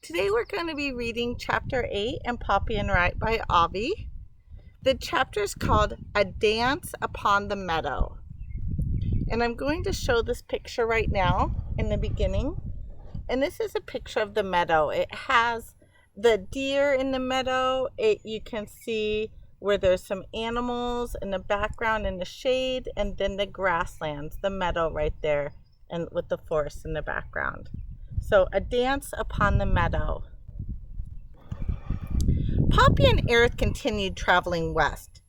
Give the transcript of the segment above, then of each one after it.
Today we're going to be reading Chapter 8 and Poppy and Rye by Avi. The chapter is called A Dance Upon the Meadow. And I'm going to show this picture right now in the beginning. And this is a picture of the meadow. It has the deer in the meadow. You can see where there's some animals in the background in the shade, and then the grasslands, the meadow right there, and with the forest in the background. So, A Dance Upon the Meadow. Poppy and Aerith continued traveling west.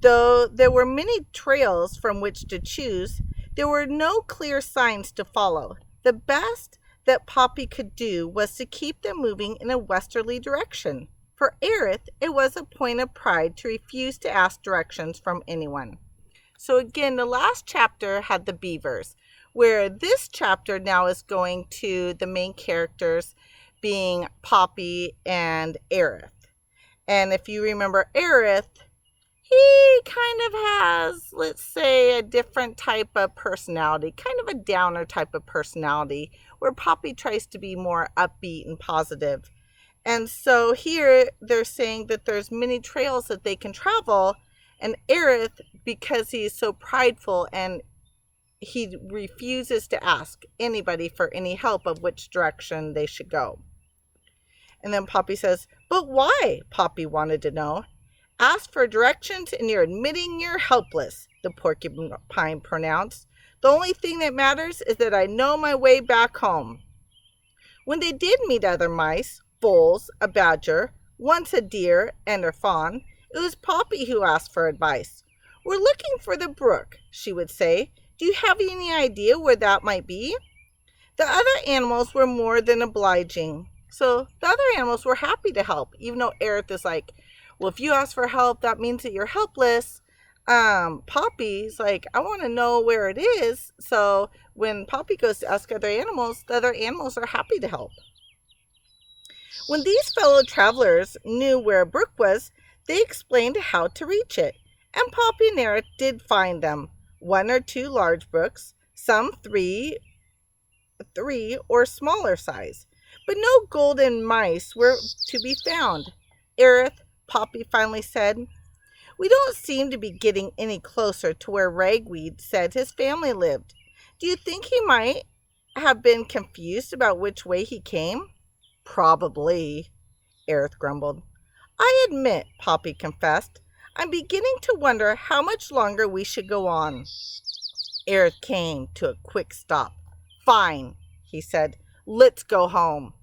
Though there were many trails from which to choose, there were no clear signs to follow. The best that Poppy could do was to keep them moving in a westerly direction. For Aerith, it was a point of pride to refuse to ask directions from anyone. So again, the last chapter had the beavers, where this chapter now is going to the main characters being Poppy and Aerith. And if you remember Aerith, he kind of has, let's say, a different type of personality, kind of a downer type of personality, where Poppy tries to be more upbeat and positive. And so here they're saying that there's many trails that they can travel, and Aerith, because he's so prideful and he refuses to ask anybody for any help of which direction they should go. And then Poppy says, "But why?" Poppy wanted to know. "Ask for directions and you're admitting you're helpless," the porcupine pronounced. "The only thing that matters is that I know my way back home." When they did meet other mice, foals, a badger, once a deer, and a fawn, it was Poppy who asked for advice. "We're looking for the brook," she would say. "Do you have any idea where that might be?" The other animals were more than obliging. So the other animals were happy to help, even though Aerith is like, well, if you ask for help, that means that you're helpless. Poppy's like, I want to know where it is. So when Poppy goes to ask other animals, the other animals are happy to help. When these fellow travelers knew where a brook was, they explained how to reach it. And Poppy and Aerith did find them. 1 or 2 large brooks, some three or smaller size. But no golden mice were to be found. "Aerith," Poppy finally said, "we don't seem to be getting any closer to where Ragweed said his family lived. Do you think he might have been confused about which way he came?" "Probably," Aerith grumbled. "I admit," Poppy confessed, "I'm beginning to wonder how much longer we should go on." Aerith came to a quick stop. "Fine," he said. "Let's go home."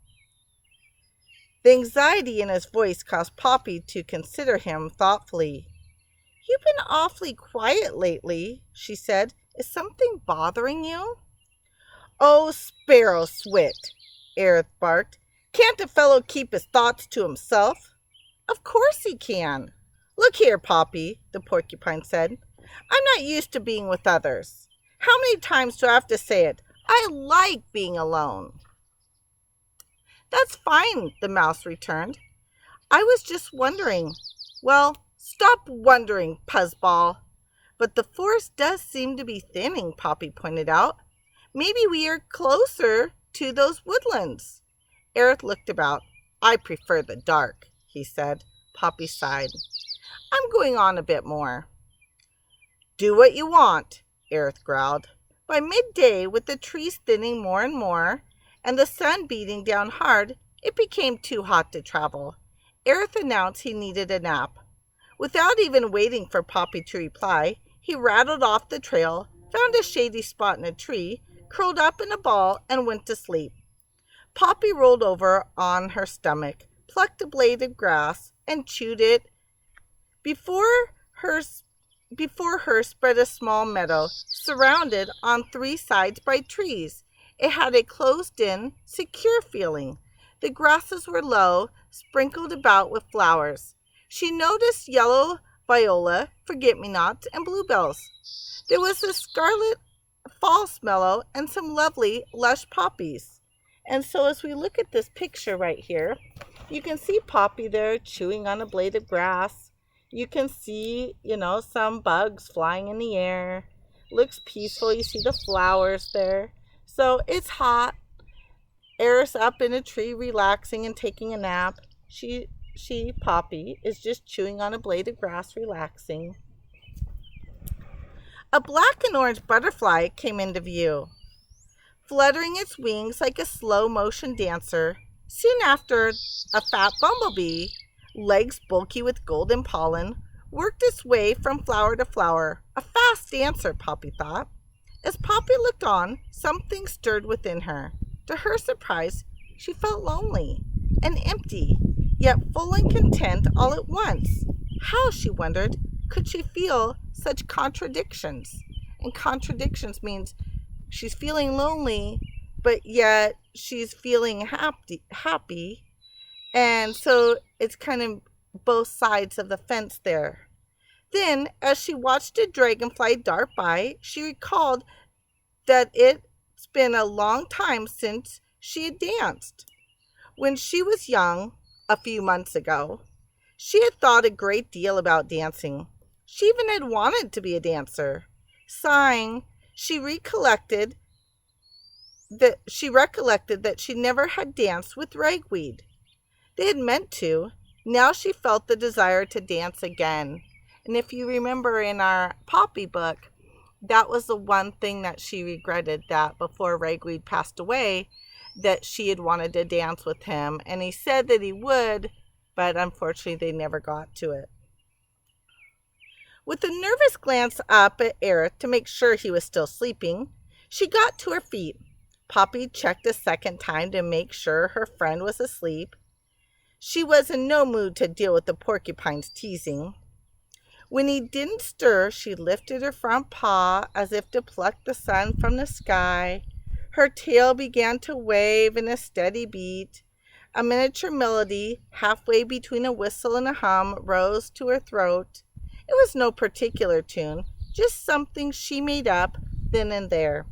The anxiety in his voice caused Poppy to consider him thoughtfully. "You've been awfully quiet lately," she said. "Is something bothering you?" "Oh, Sparrow Swit," Aerith barked. "Can't a fellow keep his thoughts to himself?" "Of course he can." "Look here, Poppy," the porcupine said. "I'm not used to being with others. How many times do I have to say it? I like being alone." "That's fine," the mouse returned. "I was just wondering." "Well, stop wondering, puzzball." "But the forest does seem to be thinning," Poppy pointed out. "Maybe we are closer to those woodlands." Aerith looked about. "I prefer the dark," he said. Poppy sighed. "I'm going on a bit more." "Do what you want," Aerith growled. By midday, with the trees thinning more and more, and the sun beating down hard, it became too hot to travel. Aerith announced he needed a nap. Without even waiting for Poppy to reply, he rattled off the trail, found a shady spot in a tree, curled up in a ball, and went to sleep. Poppy rolled over on her stomach, plucked a blade of grass, and chewed it. Before her spread a small meadow, surrounded on 3 sides by trees. It had a closed-in, secure feeling. The grasses were low, sprinkled about with flowers. She noticed yellow viola, forget-me-nots, and bluebells. There was a scarlet false-mellow and some lovely, lush poppies. And so as we look at this picture right here, you can see Poppy there chewing on a blade of grass. You can see, some bugs flying in the air. Looks peaceful. You see the flowers there. So it's hot. Eris up in a tree, relaxing and taking a nap. Poppy, is just chewing on a blade of grass, relaxing. A black and orange butterfly came into view, fluttering its wings like a slow motion dancer. Soon after, a fat bumblebee, legs bulky with golden pollen, worked its way from flower to flower. A fast dancer, Poppy thought. As Poppy looked on, something stirred within her. To her surprise, she felt lonely and empty, yet full and content all at once. How, she wondered, could she feel such contradictions? And contradictions means she's feeling lonely, but yet she's feeling happy. And so it's kind of both sides of the fence there. Then, as she watched a dragonfly dart by, she recalled that it's been a long time since she had danced. When she was young, a few months ago, she had thought a great deal about dancing. She even had wanted to be a dancer. Sighing, she recollected that she never had danced with Ragweed. They had meant to. Now she felt the desire to dance again. And if you remember in our Poppy book, that was the one thing that she regretted, that before Ragweed passed away, that she had wanted to dance with him. And he said that he would, but unfortunately they never got to it. With a nervous glance up at Eric to make sure he was still sleeping, she got to her feet. Poppy checked a second time to make sure her friend was asleep. She was in no mood to deal with the porcupine's teasing. When he didn't stir, she lifted her front paw as if to pluck the sun from the sky. Her tail began to wave in a steady beat. A miniature melody, halfway between a whistle and a hum, rose to her throat. It was no particular tune, just something she made up then and there.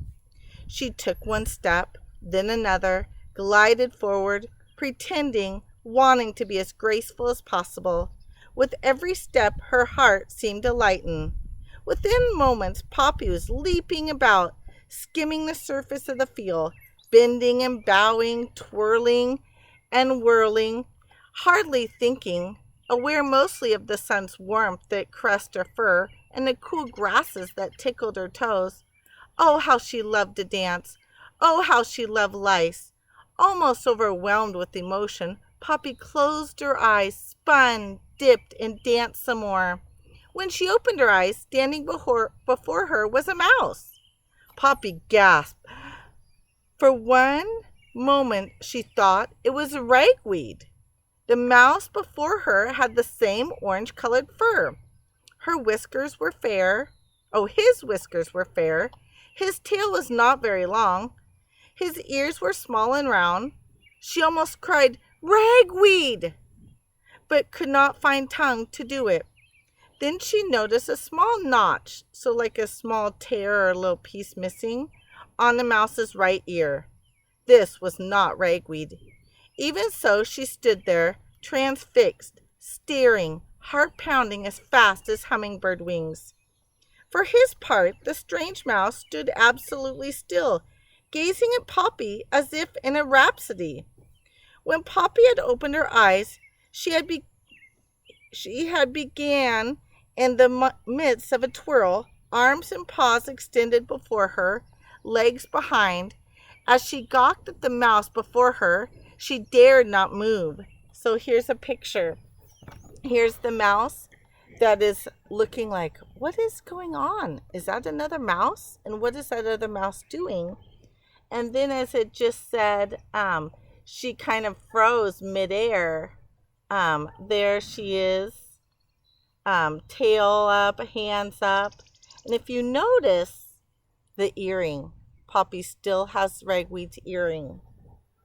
She took one step, then another, glided forward, pretending, wanting to be as graceful as possible. With every step, her heart seemed to lighten. Within moments, Poppy was leaping about, skimming the surface of the field, bending and bowing, twirling and whirling, hardly thinking, aware mostly of the sun's warmth that caressed her fur and the cool grasses that tickled her toes. Oh, how she loved to dance! Oh, how she loved life! Almost overwhelmed with emotion, Poppy closed her eyes, spun, dipped, and danced some more. When she opened her eyes, standing before her was a mouse. Poppy gasped. For one moment she thought it was Ragweed. The mouse before her had the same orange-colored fur. Her whiskers were fair. Oh, his whiskers were fair. His tail was not very long. His ears were small and round. She almost cried, "Ragweed!" but could not find tongue to do it. Then she noticed a small notch, so like a small tear or a little piece missing, on the mouse's right ear. This was not Ragweed. Even so, she stood there, transfixed, staring, heart pounding as fast as hummingbird wings. For his part, the strange mouse stood absolutely still, gazing at Poppy as if in a rhapsody. When Poppy had opened her eyes, she had began in the midst of a twirl, arms and paws extended before her, legs behind. As she gawked at the mouse before her, she dared not move. So here's a picture. Here's the mouse that is looking like, what is going on? Is that another mouse? And what is that other mouse doing? And then as it just said, she kind of froze midair. There she is, tail up, hands up. And if you notice the earring, Poppy still has Ragweed's earring.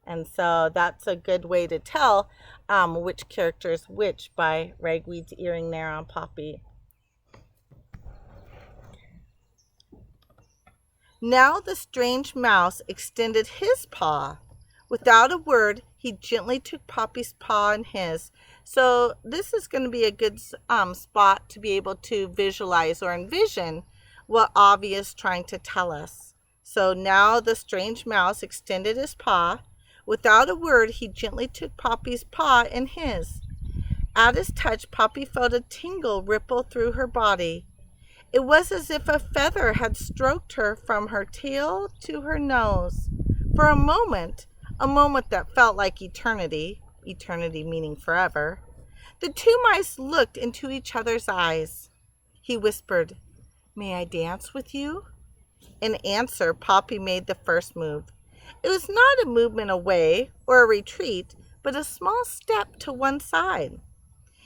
And so that's a good way to tell which character is which by Ragweed's earring there on Poppy. Now the strange mouse extended his paw. Without a word, he gently took Poppy's paw in his. So this is going to be a good spot to be able to visualize or envision what Avi is trying to tell us. So now the strange mouse extended his paw. Without a word, he gently took Poppy's paw in his. At his touch, Poppy felt a tingle ripple through her body. It was as if a feather had stroked her from her tail to her nose. For a moment that felt like eternity, eternity meaning forever, the two mice looked into each other's eyes. He whispered, "May I dance with you?" In answer, Poppy made the first move. It was not a movement away or a retreat, but a small step to one side.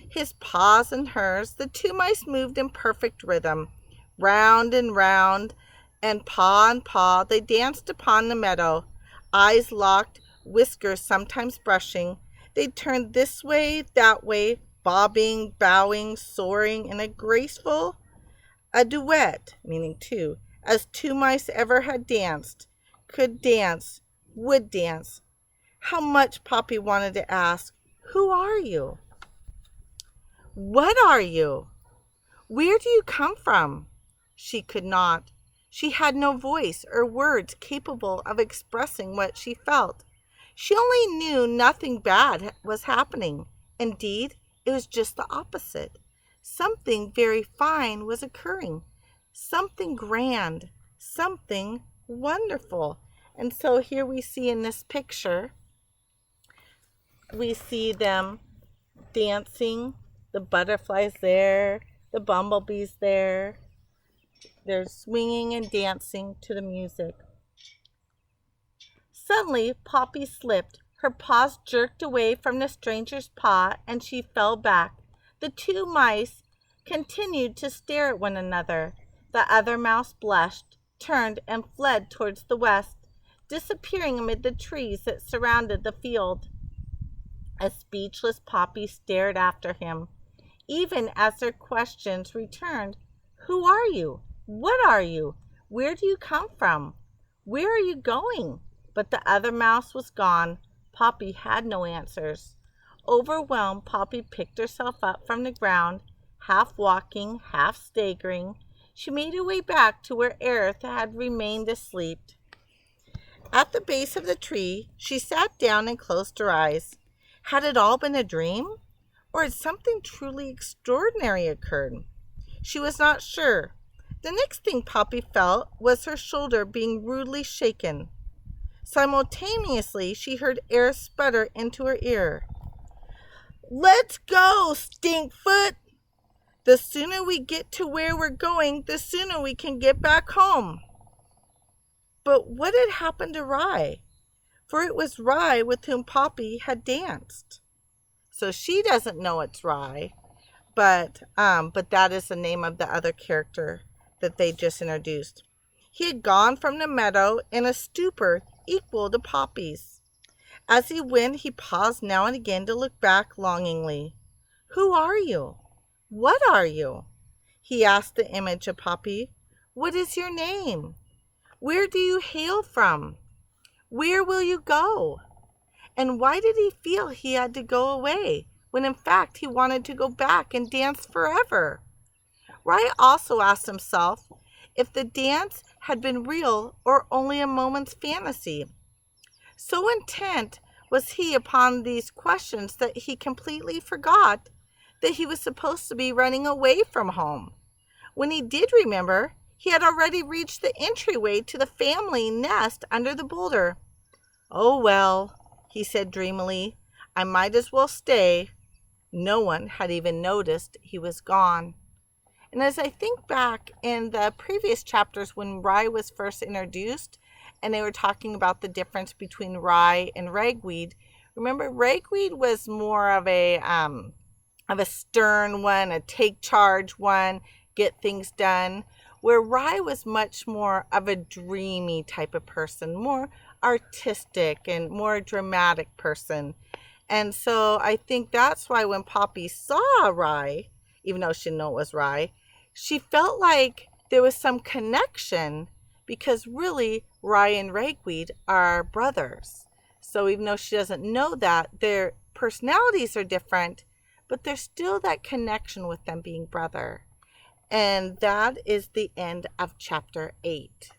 His paws and hers, the two mice moved in perfect rhythm. Round and paw, they danced upon the meadow, eyes locked, whiskers sometimes brushing. They turned this way, that way, bobbing, bowing, soaring in a duet, meaning two, as two mice ever had danced, could dance, would dance. How much Poppy wanted to ask, "Who are you? What are you? Where do you come from?" She could not. She had no voice or words capable of expressing what she felt. She only knew nothing bad was happening. Indeed, it was just the opposite. Something very fine was occurring, something grand, something wonderful. And so here we see in this picture, we see them dancing, the butterflies there, the bumblebees there. They're swinging and dancing to the music. Suddenly, Poppy slipped. Her paws jerked away from the stranger's paw, and she fell back. The two mice continued to stare at one another. The other mouse blushed, turned, and fled towards the west, disappearing amid the trees that surrounded the field. A speechless Poppy stared after him, even as their questions returned. "Who are you? What are you? Where do you come from? Where are you going?" But the other mouse was gone. Poppy had no answers. Overwhelmed, Poppy picked herself up from the ground, half walking, half staggering. She made her way back to where Aerith had remained asleep. At the base of the tree, she sat down and closed her eyes. Had it all been a dream? Or had something truly extraordinary occurred? She was not sure. The next thing Poppy felt was her shoulder being rudely shaken. Simultaneously, she heard Aerith sputter into her ear, "Let's go, Stinkfoot! The sooner we get to where we're going, the sooner we can get back home." But what had happened to Rye? For it was Rye with whom Poppy had danced. So she doesn't know it's Rye, but that is the name of the other character that they just introduced. He had gone from the meadow in a stupor equal to Poppy's. As he went, he paused now and again to look back longingly. "Who are you? What are you?" he asked the image of Poppy. "What is your name? Where do you hail from? Where will you go?" And why did he feel he had to go away, when in fact he wanted to go back and dance forever? Rye also asked himself if the dance had been real or only a moment's fantasy. So intent was he upon these questions that he completely forgot that he was supposed to be running away from home. When he did remember, he had already reached the entryway to the family nest under the boulder. "Oh well," he said dreamily, "I might as well stay." No one had even noticed he was gone. And as I think back in the previous chapters when Rye was first introduced and they were talking about the difference between Rye and Ragweed, remember Ragweed was more of a stern one, a take charge one, get things done, where Rye was much more of a dreamy type of person, more artistic and more dramatic person. And so I think that's why when Poppy saw Rye, even though she didn't know it was Rye, she felt like there was some connection, because really Rye and Ragweed are brothers. So even though she doesn't know that, their personalities are different, but there's still that connection with them being brother. And that is the end of chapter 8.